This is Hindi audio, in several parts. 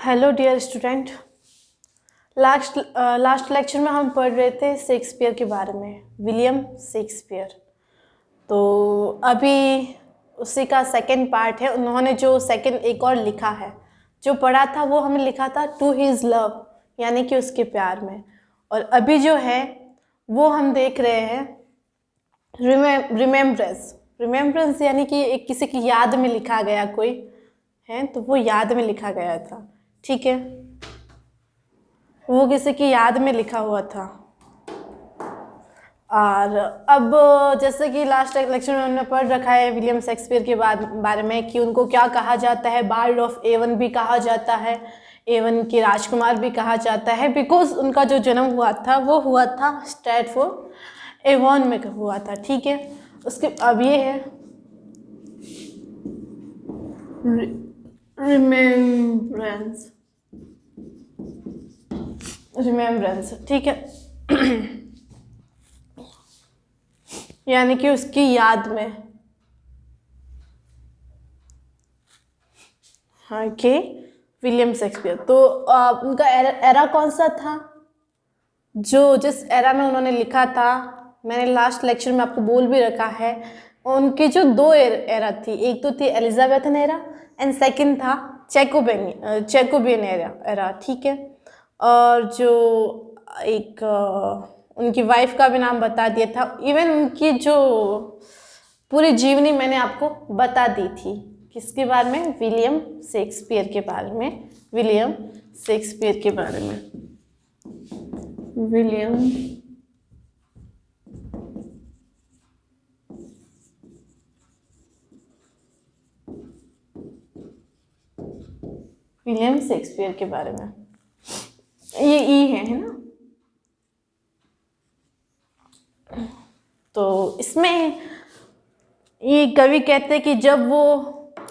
Hello dear student. Last lecture में हम पढ़ रहे थे शेक्सपियर के बारे में, विलियम शेक्सपियर। तो अभी उसी का सेकंड पार्ट है। उन्होंने जो सेकंड एक और लिखा है, जो पढ़ा था वो हमने लिखा था टू हिज लव, यानी कि उसके प्यार में। और अभी जो है वो हम देख रहे हैं रिमेम्ब्रेंस। रिमेम्ब्रेंस यानी कि एक किसी की याद में लिखा गया कोई है, तो वो याद में लिखा गया था। ठीक है, वो किसी की याद में लिखा हुआ था। और अब जैसे कि लास्ट लेक्चर में हमने पढ़ रखा है विलियम शेक्सपियर के बारे में कि उनको क्या कहा जाता है, बार्ड ऑफ एवन भी कहा जाता है, एवन के राजकुमार भी कहा जाता है, बिकॉज उनका जो जन्म हुआ था वो हुआ था स्ट्रैटफोर्ड एवॉन में हुआ था। ठीक है, उसके अब ये है रिमेम्ब्रेंस। ठीक है यानी कि उसकी याद में। हाँ के विलियम शेक्सपियर। तो उनका एरा कौन सा था, जो जिस एरा में उन्होंने लिखा था, मैंने लास्ट लेक्चर में आपको बोल भी रखा है। उनकी जो दो एरा थी, एक तो थी एलिजाबेथन एरा एंड सेकंड था जैकोबियन एरा। ठीक है, और जो एक उनकी वाइफ का भी नाम बता दिया था। इवन उनकी जो पूरी जीवनी मैंने आपको बता दी थी। किसके बारे में? विलियम शेक्सपियर के बारे में। विलियम शेक्सपियर के बारे में। विलियम शेक्सपियर के बारे में। ये ई है ना। तो इसमें ये कवि कहते हैं कि जब वो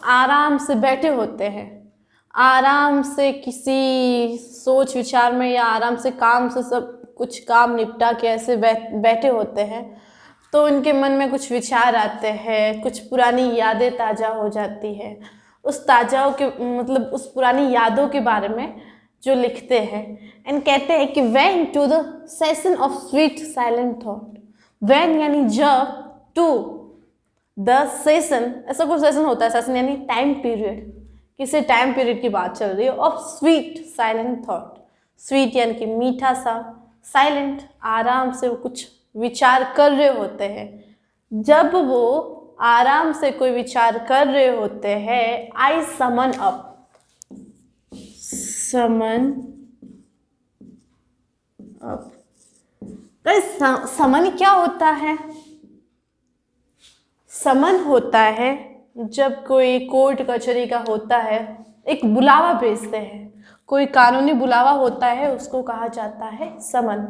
आराम से बैठे होते हैं, आराम से किसी सोच विचार में, या आराम से काम से सब कुछ काम निपटा के ऐसे बैठे होते हैं, तो उनके मन में कुछ विचार आते हैं, कुछ पुरानी यादें ताज़ा हो जाती है। उस ताज़ाओं के मतलब उस पुरानी यादों के बारे में जो लिखते हैं। एंड कहते हैं कि when to the session of sweet silent thought. When यानी जब, टू द सेशन, ऐसा कुछ सेशन होता है। सेशन यानी टाइम पीरियड, किसी टाइम पीरियड की बात चल रही है। Of sweet silent thought, sweet यानी कि मीठा सा, साइलेंट आराम से वो कुछ विचार कर रहे होते हैं। जब वो आराम से कोई विचार कर रहे होते हैं, आई समन अप। समन क्या होता है? समन होता है जब कोई कोर्ट कचहरी का होता है, एक बुलावा भेजते हैं, कोई कानूनी बुलावा होता है, उसको कहा जाता है समन।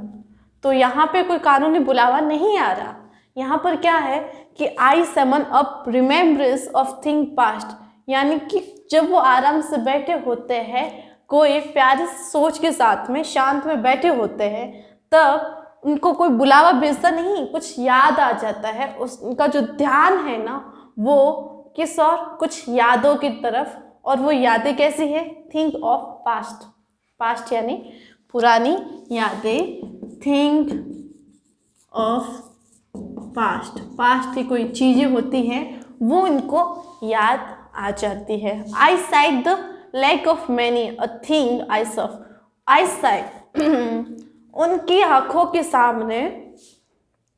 तो यहाँ पे कोई कानूनी बुलावा नहीं आ रहा। यहाँ पर क्या है कि आई समन अप रिमेम्ब्रेंस ऑफ थिंग पास्ट, यानी कि जब वो आराम से बैठे होते हैं, कोई प्यारी सोच के साथ में शांत में बैठे होते हैं, तब उनको कोई बुलावा भेजता नहीं, कुछ याद आ जाता है। उनका जो ध्यान है ना, वो किस और कुछ यादों की तरफ। और वो यादें कैसी है? Think of past. पास्ट यानी पुरानी यादें। थिंक ऑफ पास्ट, पास्ट की कोई चीज़ें होती हैं वो इनको याद आ जाती है। I sigh the lack of many a thing I sought. I side उनकी आँखों के सामने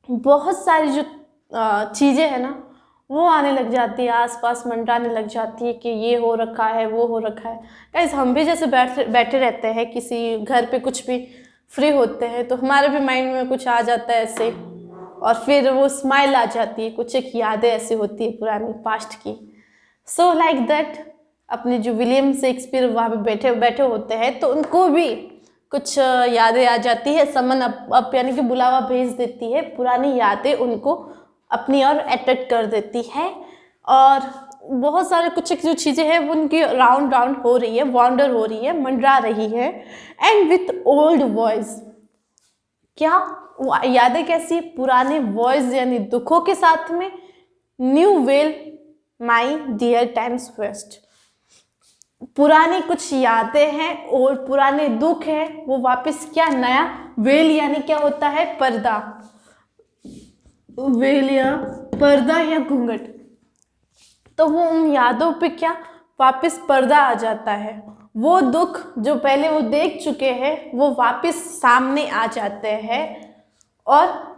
बहुत सारी जो चीज़ें हैं ना, वो आने लग जाती है, आसपास मंडराने लग जाती है कि ये हो रखा है, वो हो रखा है। गाइस, हम भी जैसे बैठे रहते हैं किसी घर पे, कुछ भी फ्री होते हैं, तो हमारे भी माइंड में कुछ आ जाता है ऐसे, और फिर वो स्माइल आ जाती है, कुछ एक यादें ऐसी होती है पुरानी पास्ट की। सो लाइक दैट, अपने जो विलियम शेक्सपियर वहाँ पे बैठे होते हैं, तो उनको भी कुछ यादें आ जाती है। समन अप यानी कि बुलावा भेज देती है, पुरानी यादें उनको अपनी ओर अट्रैक्ट कर देती है। और बहुत सारे कुछ जो चीज़ें हैं वो उनकी राउंड हो रही है, वॉन्डर हो रही है, मंडरा रही है। एंड विथ ओल्ड वॉइस, क्या यादें कैसी? पुराने वॉइस यानी दुखों के साथ में। New wail my dear time's waste, पुरानी कुछ यादें हैं और पुराने दुख हैं, वो वापस क्या नया वेल यानी क्या होता है, पर्दा, वेल या पर्दा या घूंघट, तो वो उन यादों पे क्या वापस पर्दा आ जाता है। वो दुख जो पहले वो देख चुके हैं वो वापस सामने आ जाते हैं, और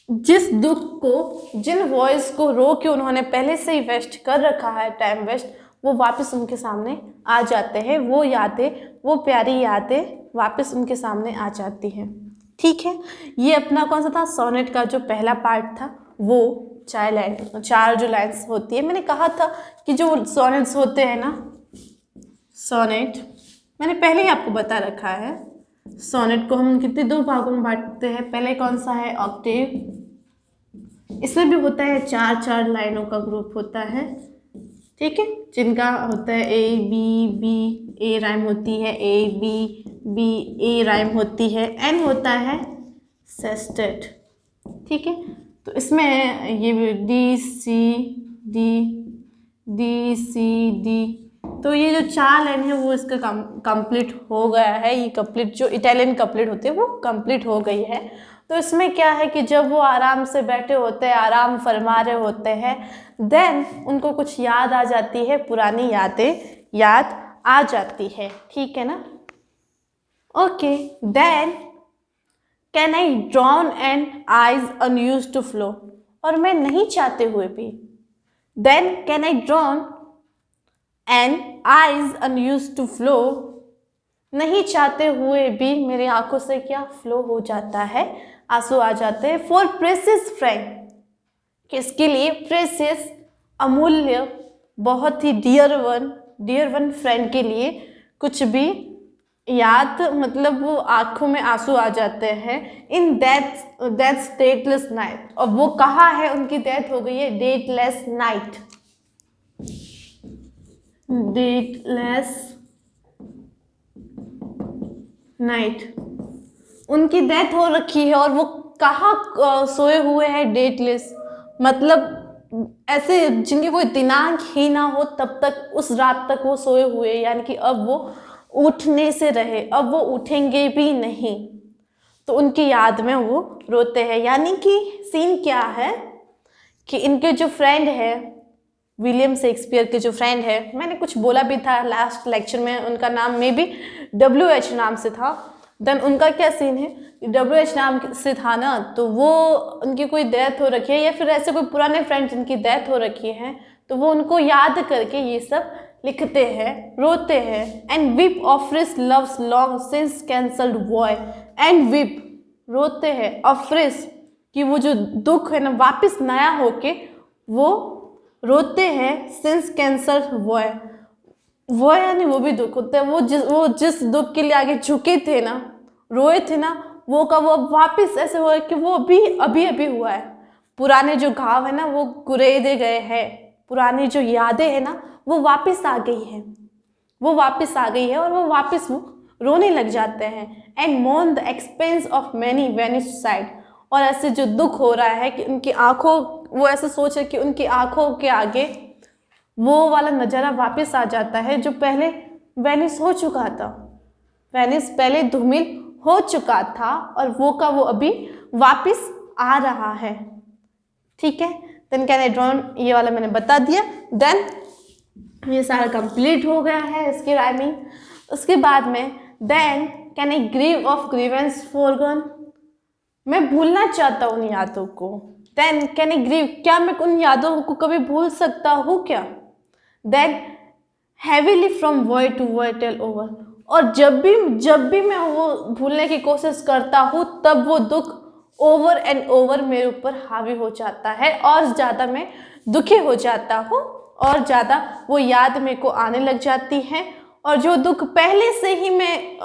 जिस दुख को, जिन वॉइस को रो के उन्होंने पहले से ही वेस्ट कर रखा है, टाइम वेस्ट, वो वापस उनके सामने आ जाते हैं। वो यादें, वो प्यारी यादें वापस उनके सामने आ जाती हैं। ठीक है, ये अपना कौन सा था, सोनेट का जो पहला पार्ट था, वो चार जो लाइन्स होती है। मैंने कहा था कि जो सोनेट्स होते हैं ना, सोनेट मैंने पहले ही आपको बता रखा है, सोनेट को हम कितने दो भागों में बांटते हैं। पहले कौन सा है, ऑक्टेव, इसमें भी होता है चार लाइनों का ग्रुप होता है, ठीक है, जिनका होता है A B B, A rhyme होती है, A B B, A rhyme होती है, एन होता है सेस्टेट, ठीक है। तो इसमें ये डी सी डी, तो ये जो चार लाइन है वो इसका कंप्लीट हो गया है। ये कंप्लीट जो इटालियन कंप्लीट होते हैं वो कंप्लीट हो गई है। तो इसमें क्या है कि जब वो आराम से बैठे होते हैं, आराम फरमा रहे होते हैं, देन उनको कुछ याद आ जाती है, पुरानी यादें याद आ जाती है, ठीक है ना। Okay, then can I drown and eyes unused to flow, और मैं नहीं चाहते हुए भी, then can I drown and eyes unused to flow, नहीं चाहते हुए भी मेरी आंखों से क्या फ्लो हो जाता है, आंसू आ जाते हैं। फॉर प्रेसियस फ्रेंड, किसके लिए, प्रेसियस अमूल्य, बहुत ही डियर वन फ्रेंड के लिए कुछ भी याद, मतलब वो आंखों में आंसू आ जाते हैं। इन दैट्स डेटलेस नाइट, और वो कहाँ है, उनकी डेथ हो गई है, डेटलेस नाइट, डेटलेस नाइट, उनकी डेथ हो रखी है, और वो कहाँ सोए हुए हैं, डेटलेस, मतलब ऐसे जिनके कोई दिनांक ही ना हो, तब तक उस रात तक वो सोए हुए, यानी कि अब वो उठने से रहे, अब वो उठेंगे भी नहीं, तो उनकी याद में वो रोते हैं। यानी कि सीन क्या है कि इनके जो फ्रेंड है, विलियम शेक्सपियर के जो फ्रेंड है, मैंने कुछ बोला भी था लास्ट लेक्चर में, उनका नाम में भी WH नाम से था। देन उनका क्या सीन है, WH नाम से था ना, तो वो उनकी कोई डेथ हो रखी है, या फिर ऐसे कोई पुराने फ्रेंड जिनकी डेथ हो रखी है, तो वो उनको याद करके ये सब लिखते हैं, रोते हैं। And weep afresh love's long since cancelled woe, and weep रोते हैं, ऑफरिस कि वो जो दुख है ना वापस नया होके वो रोते हैं, सिंस कैंसल्ड बॉय, वो यानी वो भी दुख होता है, वो जिस दुख के लिए आगे झुके थे ना, रोए थे ना, वो का वो वापस ऐसे हुआ है कि वो अभी हुआ है। पुराने जो घाव है ना वो कुरेदे गए हैं, पुरानी जो यादें है ना वो वापस आ गई है, और वो वापस वो रोने लग जाते हैं। एंड मोन the expense of many vanish side, और ऐसे जो दुख हो रहा है कि उनकी आंखों, वो ऐसे सोच है कि उनकी आंखों के आगे वो वाला नज़ारा वापस आ जाता है जो पहले वेनिस हो चुका था, वेनिस पहले धूमिल हो चुका था, और वो का वो अभी वापस आ रहा है, ठीक है। देन कैन आई ड्रॉन, ये वाला मैंने बता दिया। देन ये सारा कंप्लीट हो गया है इसकी राइमिंग। उसके बाद में then can I grieve of grievance forgone, मैं भूलना चाहता हूँ उन यादों को। देन कैन आई ग्रीव, क्या मैं उन यादों को कभी भूल सकता हूँ क्या। Then heavily from woe to woe tell over, और जब भी मैं वो भूलने की कोशिश करता हूँ तब वो दुख ओवर एंड ओवर मेरे ऊपर हावी हो जाता है, और ज़्यादा मैं दुखी हो जाता हूँ, और ज़्यादा वो याद मेरे को आने लग जाती है, और जो दुख पहले से ही मैं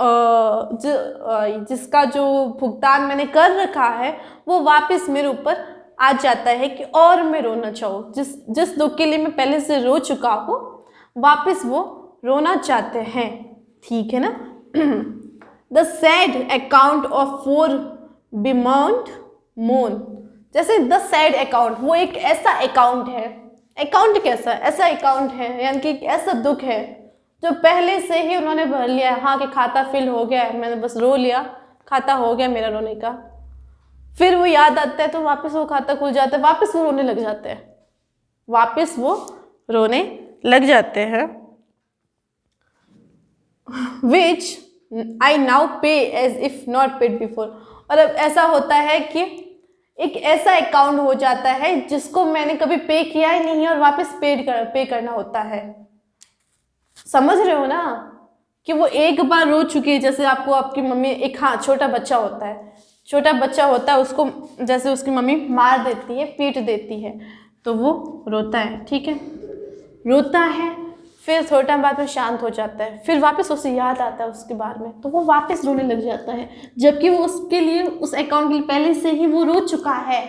जिसका जो भुगतान मैंने कर रखा है वो वापस मेरे ऊपर आ जाता है कि और मैं रोना चाहूँ, जिस दुख के लिए मैं पहले से रो चुका हूँ वापस वो रोना चाहते हैं, ठीक है ना। The sad account of fore bemoaned moan, जैसे द सैड अकाउंट, वो एक ऐसा अकाउंट है, अकाउंट कैसा, ऐसा अकाउंट है यानी कि ऐसा दुख है जो पहले से ही उन्होंने भर लिया है, हाँ कि खाता फिल हो गया है, मैंने बस रो लिया, खाता हो गया मेरा रोने का। फिर वो याद आता है तो वापस वो खाता खुल जाता है, वापस वो रोने लग जाते हैं, वापस वो रोने लग जाते हैं। Which I now pay as if not paid before। और अब ऐसा होता है कि एक ऐसा अकाउंट हो जाता है जिसको मैंने कभी पे किया ही नहीं है और वापस पे करना होता है। समझ रहे हो ना कि वो एक बार रो चुकी है। जैसे आपको आपकी मम्मी, एक हाँ छोटा बच्चा होता है, छोटा बच्चा होता है, उसको जैसे उसकी मम्मी मार देती है, पीट देती है, तो वो रोता है, ठीक है, रोता है, फिर थोड़ा टाइम बाद में शांत हो जाता है, फिर वापस उसे याद आता है उसके बारे में, तो वो वापस रोने लग जाता है, जबकि वो उसके लिए, उस अकाउंट के लिए पहले से ही वो रो चुका है,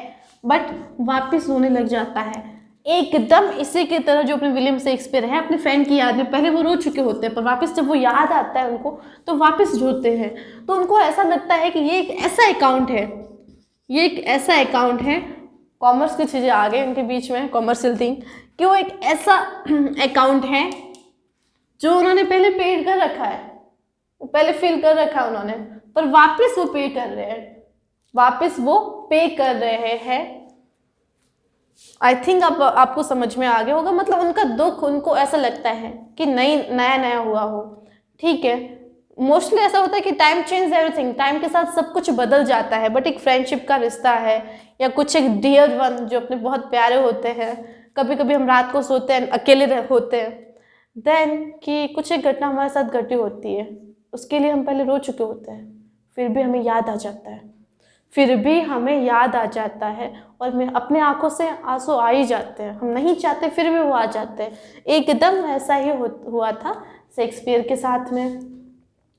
बट वापस रोने लग जाता है। एकदम इसी की तरह जो अपने विलियम शेक्सपियर है, अपने फ्रेंड की याद में पहले वो रो चुके होते हैं, पर वापस जब वो याद आता है उनको तो वापस रोते हैं। तो उनको ऐसा लगता है कि ये एक ऐसा अकाउंट है, ये एक ऐसा अकाउंट है, कॉमर्स की चीज़ें आ गई उनके बीच में, कॉमर्शियल थिंग, कि वो एक ऐसा अकाउंट है जो उन्होंने पहले पेड कर रखा है, पहले फिल कर रखा है उन्होंने, पर वापस वो पे कर रहे हैं, वापस वो पे कर रहे हैं। आई थिंक आपको समझ में आ गया होगा। मतलब उनका दुख, उनको ऐसा लगता है कि नया नया हुआ हो, ठीक है। मोस्टली ऐसा होता है कि टाइम चेंज एवरीथिंग, टाइम के साथ सब कुछ बदल जाता है, बट एक फ्रेंडशिप का रिश्ता है या कुछ एक डियर वन जो अपने बहुत प्यारे होते हैं, कभी कभी हम रात को सोते हैं अकेले होते हैं, देन कि कुछ एक घटना हमारे साथ घटी होती है, उसके लिए हम पहले रो चुके होते हैं, फिर भी हमें याद आ जाता है, फिर भी हमें याद आ जाता है और मैं अपने आंखों से आंसू आ ही जाते हैं, हम नहीं चाहते फिर भी वो आ जाते हैं। एकदम ऐसा ही हुआ था शेक्सपियर के साथ में,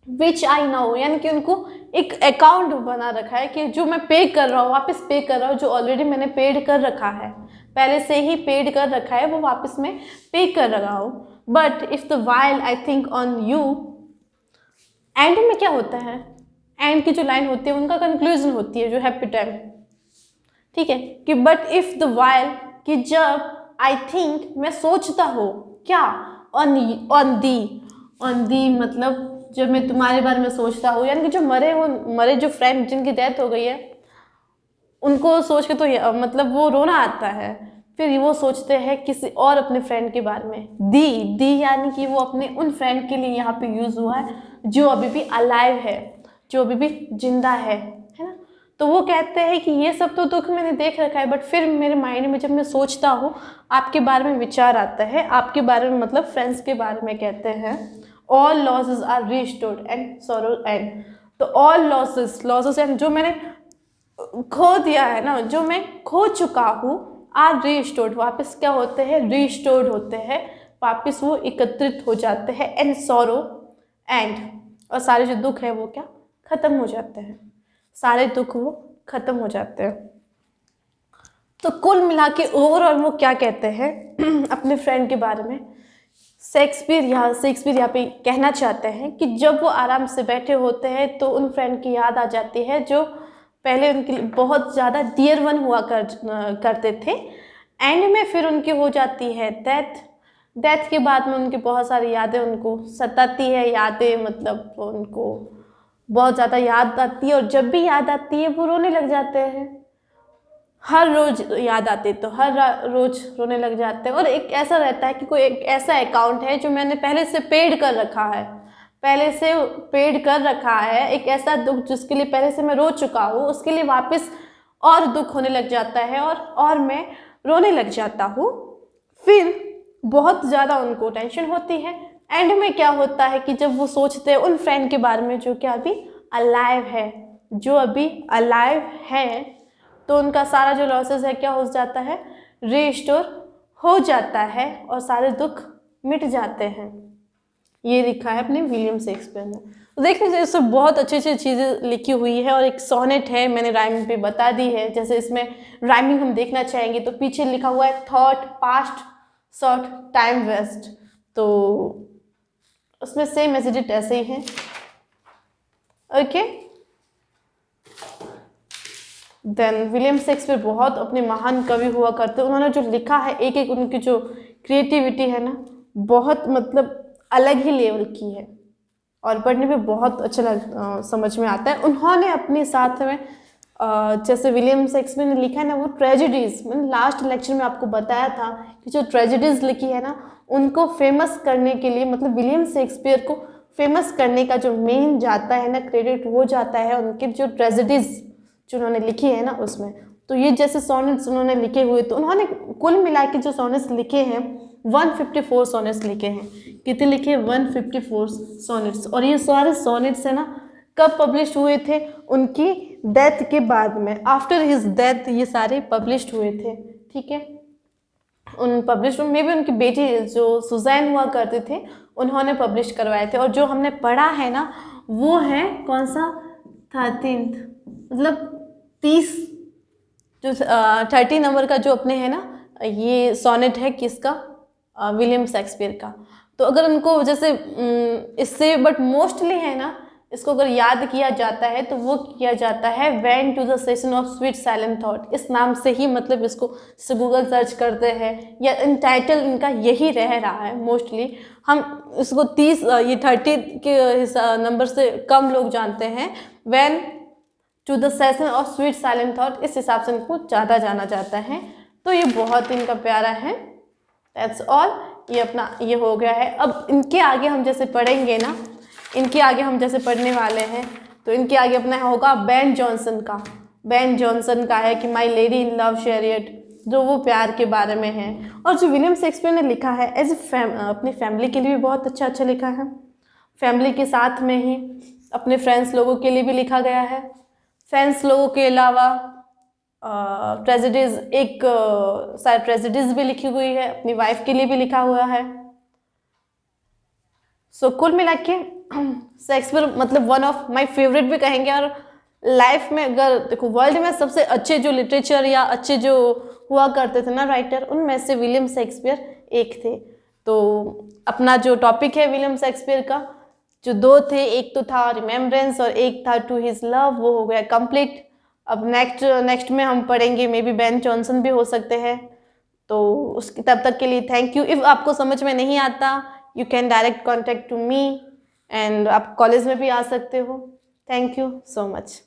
विच आई नो, यानी कि उनको एक अकाउंट बना रखा है कि जो मैं पे कर रहा हूँ, वापस पे कर रहा हूँ, जो ऑलरेडी मैंने पेड कर रखा है, पहले से ही पेड कर रखा है, वो वापस मैं पे कर रहा हूँ। But if the while I think on you, and में क्या होता है, एंड की जो लाइन होती है उनका कंक्लूजन होती है जो हैप्पी टाइम, ठीक है, कि बट इफ द वाइल, कि जब आई थिंक मैं सोचता हूँ, क्या, ऑन दी मतलब जब मैं तुम्हारे बारे में सोचता हूँ, यानी कि जो मरे जो फ्रेंड जिनकी डेथ हो गई है उनको सोच के तो मतलब वो रोना आता है। फिर वो सोचते हैं किसी और अपने फ्रेंड के बारे में, दी यानी कि वो अपने उन फ्रेंड के लिए यहाँ पे यूज हुआ है जो अभी भी अलाइव है, जो अभी भी जिंदा है ना। तो वो कहते हैं कि ये सब तो दुख मैंने देख रखा है, बट फिर मेरे माइंड में जब मैं सोचता हूँ आपके बारे में विचार आता है, आपके बारे में मतलब फ्रेंड्स के बारे में कहते हैं, all losses are restored and sorrow end. तो ऑल लॉसेस एंड जो मैंने खो दिया है ना, जो मैं खो चुका हूँ, आर रिस्टोर्ड, वापस क्या होते हैं, रिस्टोर्ड होते हैं, वापस वो एकत्रित हो जाते हैं, एंड सॉरो एंड, और सारे जो दुख है वो क्या खत्म हो जाते हैं, सारे दुख वो खत्म हो जाते हैं। तो कुल मिला के ओवरऑल वो क्या कहते हैं अपने फ्रेंड के बारे में, शेक्सपियर यहाँ पे कहना चाहते हैं कि जब वो आराम से बैठे होते हैं तो उन फ्रेंड की याद आ जाती है जो पहले उनके लिए बहुत ज़्यादा डियर वन हुआ करते थे। एंड में फिर उनकी हो जाती है डेथ के बाद में उनकी बहुत सारी यादें उनको सताती है, यादें मतलब उनको बहुत ज़्यादा याद आती है, और जब भी याद आती है वो रोने लग जाते हैं, हर रोज याद आते तो हर रोज रोने लग जाते हैं। और एक ऐसा रहता है कि कोई एक ऐसा अकाउंट है जो मैंने पहले से पेड कर रखा है, एक ऐसा दुख जिसके लिए पहले से मैं रो चुका हूँ, उसके लिए वापस और दुख होने लग जाता है और मैं रोने लग जाता हूँ। फिर बहुत ज़्यादा उनको टेंशन होती है। एंड में क्या होता है कि जब वो सोचते हैं उन फ्रेंड के बारे में जो कि अभी अलाइव है, तो उनका सारा जो लॉसेस है क्या हो जाता है, रिस्टोर हो जाता है और सारे दुख मिट जाते हैं। ये लिखा है अपने विलियम शेक्सपियर ने। तो देखने से इसमें बहुत अच्छी अच्छी चीज़ें लिखी हुई है, और एक सोनेट है, मैंने राइमिंग पे बता दी है। जैसे इसमें राइमिंग हम देखना चाहेंगे तो पीछे लिखा हुआ है thought past short time waste, तो उसमें सेम एज इट ऐसे ही है। ओके, देन विलियम शेक्सपियर बहुत अपने महान कवि हुआ करते, उन्होंने जो लिखा है एक एक उनकी जो क्रिएटिविटी है ना, बहुत मतलब अलग ही लेवल की है और पढ़ने में बहुत अच्छा समझ में आता है। उन्होंने अपने साथ में जैसे विलियम शेक्सपियर ने लिखा है ना, वो ट्रेजेडीज, मैंने लास्ट लेक्चर में आपको बताया था कि जो ट्रेजेडीज लिखी है ना, उनको फेमस करने के लिए, मतलब विलियम शेक्सपियर को फेमस करने का जो मेन जाता है ना क्रेडिट, वो जाता है उनके जो ट्रेजेडीज जो उन्होंने लिखी है ना उसमें। तो ये जैसे सोनेट्स उन्होंने लिखे हुए, तो उन्होंने कुल मिला के जो सोनेट्स लिखे हैं 154 सोनेट्स लिखे हैं। कितने लिखे? 154 सोनेट्स। और ये सारे सोनेट्स है ना कब पब्लिश हुए थे? उनकी डेथ के बाद में, आफ्टर हिज डेथ ये सारे पब्लिश हुए थे। ठीक है, उन पब्लिश में भी उनकी बेटी जो सुजैन हुआ करते थे उन्होंने पब्लिश करवाए थे। और जो हमने पढ़ा है ना वो है कौन सा? 13th, मतलब 30, जो 30 नंबर का जो अपने है ना, ये सोनेट है किसका? विलियम शेक्सपियर का। तो अगर उनको जैसे इससे बट मोस्टली है ना, इसको अगर याद किया जाता है तो वो किया जाता है when to the session of sweet silent thought, इस नाम से ही, मतलब इसको जैसे गूगल सर्च करते हैं या इन टाइटल इनका यही रह रहा है मोस्टली। हम इसको 30 ये 30 के नंबर से कम लोग जानते हैं। When to the session of sweet silent thought, इस हिसाब से इनको ज़्यादा जाना जाता है। तो ये बहुत इनका प्यारा है। दैट्स ऑल, ये अपना ये हो गया है। अब इनके आगे हम जैसे पढ़ेंगे ना, इनके आगे हम जैसे पढ़ने वाले हैं, तो इनके आगे अपना होगा बेन जॉनसन का। बेन जॉनसन का है कि माई लेडी इन लव चैरियट, जो वो प्यार के बारे में है। और जो विलियम शेक्सपियर ने लिखा है एज अपनी फैमिली के लिए भी बहुत अच्छा लिखा है। फैमिली के साथ में ही अपने फ्रेंड्स लोगों के लिए भी लिखा गया है। फ्रेंड्स लोगों के अलावा ट्रेजेडीज, एक शायद ट्रेजेडीज भी लिखी हुई है, अपनी वाइफ के लिए भी लिखा हुआ है। सो कुल मिला के शेक्सपियर मतलब वन ऑफ माय फेवरेट भी कहेंगे। और लाइफ में अगर देखो वर्ल्ड में सबसे अच्छे जो लिटरेचर या अच्छे जो हुआ करते थे ना राइटर, उनमें से विलियम शेक्सपियर एक थे। तो अपना जो टॉपिक है विलियम शेक्सपियर का, जो दो थे, एक तो था रिमेम्बरेंस और एक था टू हिज लव, वो हो गया कंप्लीट। अब नेक्स्ट में हम पढ़ेंगे मे बी बेन जॉनसन भी हो सकते हैं। तो उसकी तब तक के लिए थैंक यू। इफ़ आपको समझ में नहीं आता you can direct contact to me, and आप कॉलेज में भी आ सकते हो। Thank you so much.